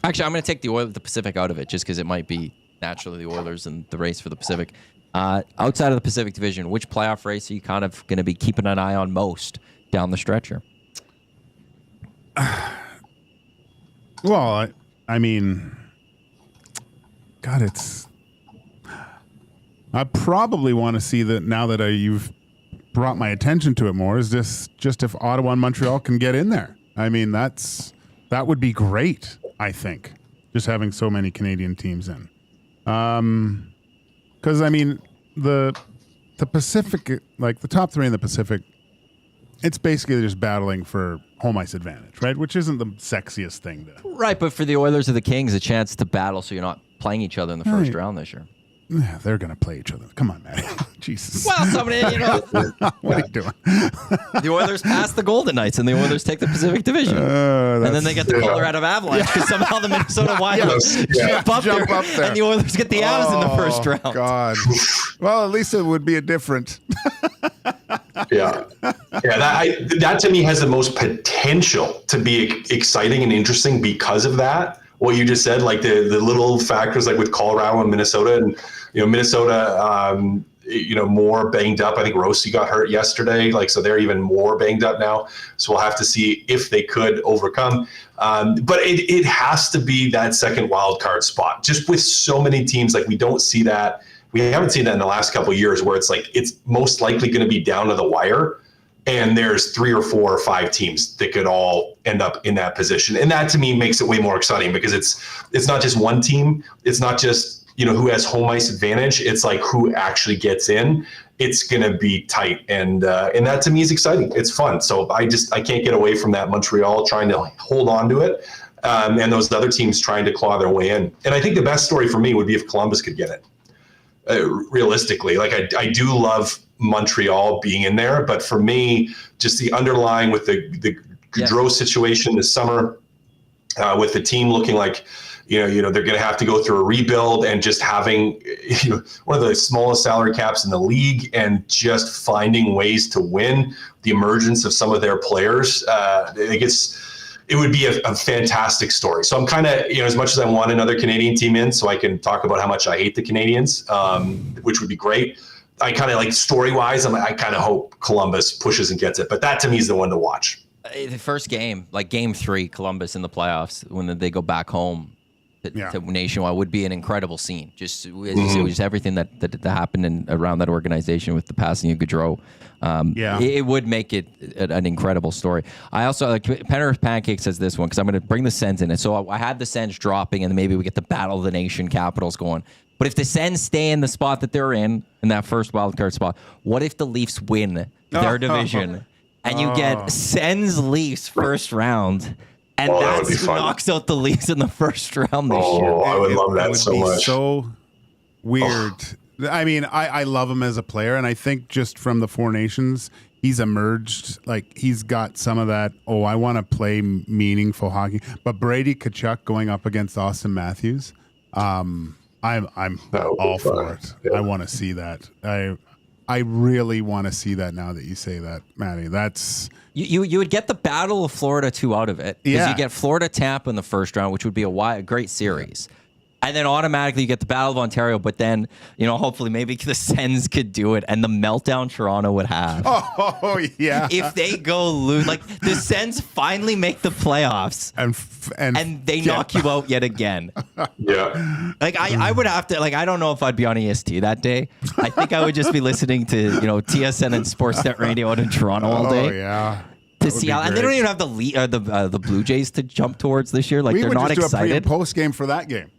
Actually, I'm going to take the Pacific out of it just because it might be naturally the Oilers and the race for the Pacific. Outside of the Pacific Division, which playoff race are you kind of going to be keeping an eye on most down the stretch here? Well, I mean, God, I probably want to see that now that you've brought my attention to it more. Is this just if Ottawa and Montreal can get in there? I mean, that would be great. I think just having so many Canadian teams in. Because I mean, the the Pacific, like the top three in the Pacific, it's basically just battling for home ice advantage, right? Which isn't the sexiest thing to. Right, but for the Oilers or the Kings, a chance to battle so you're not playing each other in the first round this year. Yeah, they're going to play each other. Come on, Matty. Jesus. Well, somebody, What are you doing? The Oilers pass the Golden Knights, and the Oilers take the Pacific Division. And then they get the Colorado Avalanche because somehow the Minnesota Wild jump up there, and the Oilers get the Avs in the first round. God. Well, at least it would be a different. Yeah. That to me has the most potential to be exciting and interesting because of that. What you just said, like the little factors like with Colorado and Minnesota, and Minnesota, more banged up. I think Rossi got hurt yesterday, so they're even more banged up now. So we'll have to see if they could overcome. But it has to be that second wild card spot. Just with so many teams, we don't see that. We haven't seen that in the last couple of years, where it's most likely going to be down to the wire. And there's 3 or 4 or 5 teams that could all end up in that position. And that to me makes it way more exciting because it's not just one team. It's not just, who has home ice advantage. It's who actually gets in. It's going to be tight. And that to me is exciting. It's fun. So I can't get away from that. Montreal trying to hold on to it. And those other teams trying to claw their way in. And I think the best story for me would be if Columbus could get it. Realistically, I do love Montreal being in there, but for me, just the underlying with the Gaudreau situation this summer, with the team looking like they're going to have to go through a rebuild, and just having one of the smallest salary caps in the league, and just finding ways to win, the emergence of some of their players, it would be a fantastic story. So I'm kind of, as much as I want another Canadian team in so I can talk about how much I hate the Canadians, which would be great. I kind of story-wise, I kind of hope Columbus pushes and gets it. But that to me is the one to watch. The first game, game 3, Columbus in the playoffs, when they go back home to Nationwide, would be an incredible scene. Just as you said, just everything that happened around that organization with the passing of Gaudreau. It would make it an incredible story. I also, Penner Pancake says this one, because I'm going to bring the Sens in it. So I had the Sens dropping, and maybe we get the Battle of the Nation Capitals going. But if the Sens stay in the spot that they're in that first wildcard spot, what if the Leafs win their division? And you get Sens-Leafs first round, and that knocks out the Leafs in the first round this year. I would love that so much. So weird. I mean, I love him as a player, and I think just from the Four Nations, he's emerged. He's got some of that, I want to play meaningful hockey. But Brady Tkachuk going up against Austin Matthews, I'm all for it. Yeah. I want to see that. I really want to see that now that you say that, Matty. That's you would get the Battle of Florida 2 out of it. Because you get Florida Tampa in the first round, which would be a great series. And then automatically you get the Battle of Ontario, but then, hopefully maybe the Sens could do it, and the meltdown Toronto would have. Oh, yeah. If they go lose, the Sens finally make the playoffs, and they knock you out yet again. Yeah. I would have to, I don't know if I'd be on EST that day. I think I would just be listening to, TSN and Sportsnet Radio out in Toronto all day. Oh, yeah. To see how, and they don't even have the Blue Jays to jump towards this year. They're not excited. We would just do a pre- and post game for that game.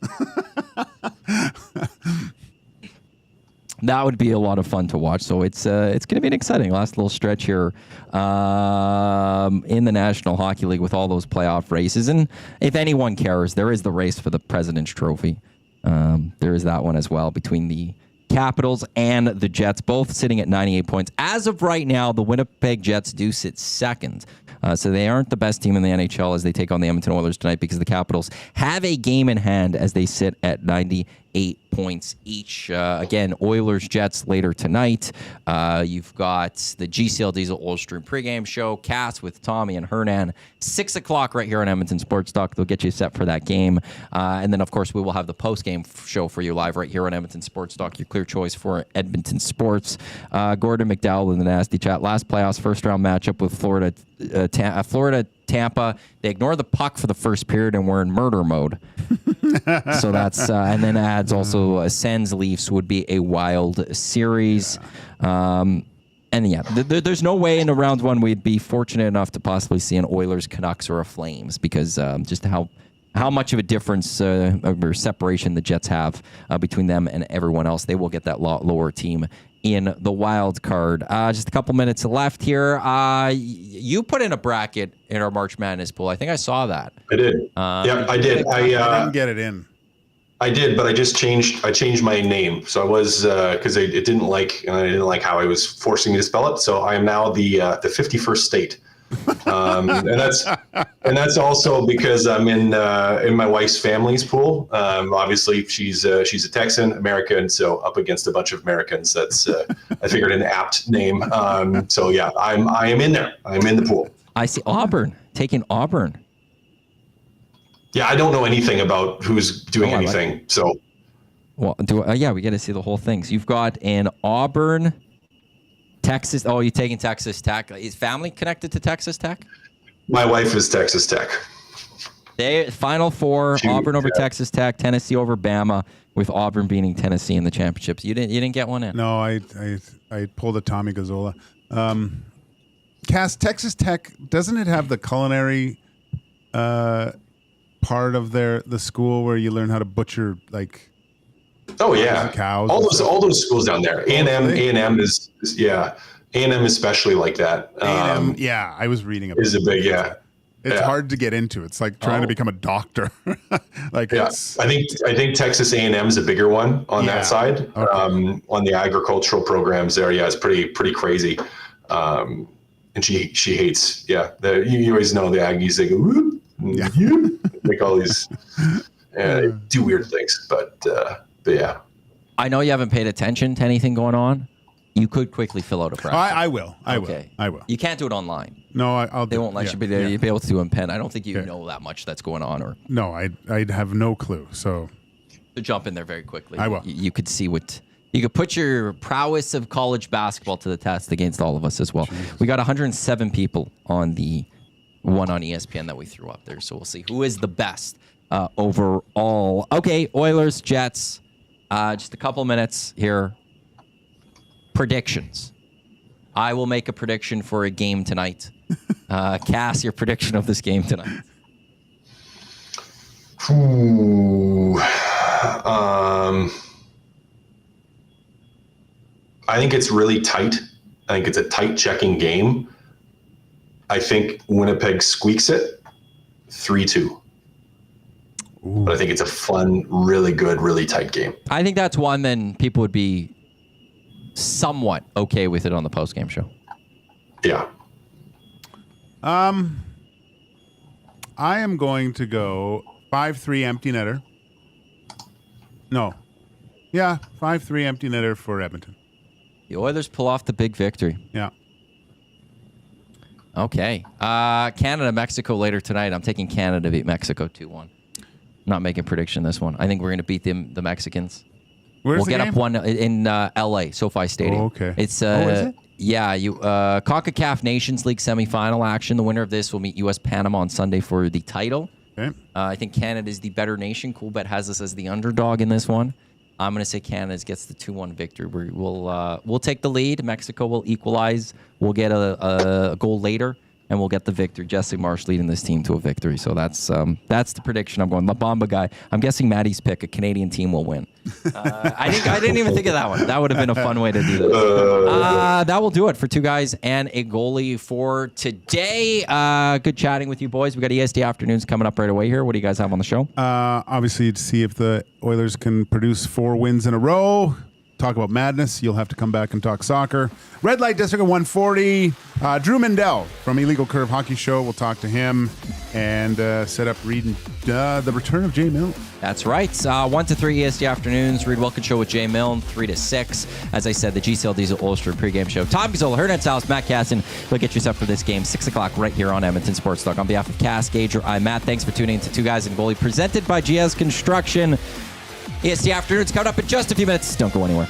That would be a lot of fun to watch. So it's going to be an exciting last little stretch here in the National Hockey League with all those playoff races. And if anyone cares, there is the race for the President's Trophy. There is that one as well between the Capitals and the Jets, both sitting at 98 points. As of right now, the Winnipeg Jets do sit second. So they aren't the best team in the NHL as they take on the Edmonton Oilers tonight, because the Capitals have a game in hand as they sit at 98 points each. Again, Oilers Jets later tonight. You've got the GCL Diesel Oilstream pregame show, Kass with Tommy and Hernan, 6 o'clock right here on Edmonton Sports Talk. They'll get you set for that game. And then, of course, we will have the postgame show for you live right here on Edmonton Sports Talk, your clear choice for Edmonton sports. Gordon McDowell in the Nasty Chat. Last playoffs, first round matchup with Florida Tampa. They ignore the puck for the first period and we're in murder mode. So that's and then adds also Sens Leafs would be a wild series. There's no way in the round one we'd be fortunate enough to possibly see an Oilers Canucks or a Flames, because just how much of a difference or separation the Jets have between them and everyone else. They will get that lower team in the wild card. Just a couple minutes left here. You put in a bracket in our March Madness pool. I think I saw that. I did. Yeah, I did. I didn't get it in. I did, but I changed my name. So I was because I didn't like how I was forcing me to spell it. So I am now the 51st state. And that's also because I'm in my wife's family's pool. Obviously, she's a Texan, American, so up against a bunch of Americans. That's I figured an apt name. So yeah, I am in there. I'm in the pool. I see Auburn taking Auburn. Yeah, I don't know anything about who's doing anything. So, well, we got to see the whole thing. So you've got an Auburn. Texas. Oh, you're taking Texas Tech. Is family connected to Texas Tech? My wife is Texas Tech. Final four: Auburn over Texas Tech, Tennessee over Bama, with Auburn beating Tennessee in the championships. You didn't get one in. No, I pulled a Tommy Gazzola. Kass, Texas Tech, doesn't it have the culinary part of the school where you learn how to butcher like? Oh yeah, cows. All those schools down there. A&M is A&M especially like that. A&M, yeah, I was reading about. Is a big It's hard to get into. It's like trying to become a doctor. I think Texas A&M is a bigger one on that side. Okay. On the agricultural programs there, it's pretty crazy. And she hates. You always know the Aggies. They go whoop, make all these do weird things, but yeah. I know you haven't paid attention to anything going on. You could quickly fill out a bracket. I will. I will. You can't do it online. No, I'll. They won't let you be there. You'll be able to do it in pen. I don't think you know that much that's going on. Or no, I'd have no clue. So to jump in there very quickly. I will. You could see you could put your prowess of college basketball to the test against all of us as well. Jesus. We got 107 people on the one on ESPN that we threw up there. So we'll see who is the best overall. Okay, Oilers, Jets. Just a couple minutes here. Predictions. I will make a prediction for a game tonight. Kass, your prediction of this game tonight. Ooh, I think it's really tight. I think it's a tight checking game. I think Winnipeg squeaks it 3-2. But I think it's a fun, really good, really tight game. I think that's one then people would be somewhat okay with it on the post-game show. Yeah. I am going to go 5-3 empty netter. No. Yeah, 5-3 empty netter for Edmonton. The Oilers pull off the big victory. Yeah. Okay. Canada, Mexico later tonight. I'm taking Canada to beat Mexico 2-1. Not making a prediction this one. I think we're going to beat the Mexicans. Where's the game? Up one in LA, SoFi Stadium. Oh, okay. It's is it? Yeah, CONCACAF Nations League semifinal action. The winner of this will meet U.S. Panama on Sunday for the title. Okay. I think Canada is the better nation. Coolbet has us as the underdog in this one. I'm going to say Canada gets the 2-1 victory. We'll take the lead. Mexico will equalize. We'll get a goal later, and we'll get the victory. Jesse Marsh leading this team to a victory. So that's the prediction I'm going. La Bamba guy. I'm guessing Matty's pick, a Canadian team will win. I didn't even think of that one. That would have been a fun way to do this. That will do it for Two Guys and a Goalie for today. Good chatting with you boys. We got ESD Afternoons coming up right away here. What do you guys have on the show? Obviously, to see if the Oilers can produce 4 wins in a row. Talk about madness. You'll have to come back and talk soccer. Red Light District of 140. Drew Mindell from Illegal Curve Hockey Show. We'll talk to him and set up reading the return of Jay Milne. That's right. 1 to 3 ESD Afternoons. Reed Wilkins Show with Jay Milne. 3 to 6. As I said, the GCL Diesel Ulster pregame show. Tom Gazzola, Hernet's House, Matt Kassian. They'll get you set for this game. 6 o'clock right here on Edmonton Sports Talk. On behalf of Kass, Gager, I'm Matt. Thanks for tuning in to Two Guys and Goalie, presented by GS Construction. ESD Afternoons coming up in just a few minutes. Don't go anywhere.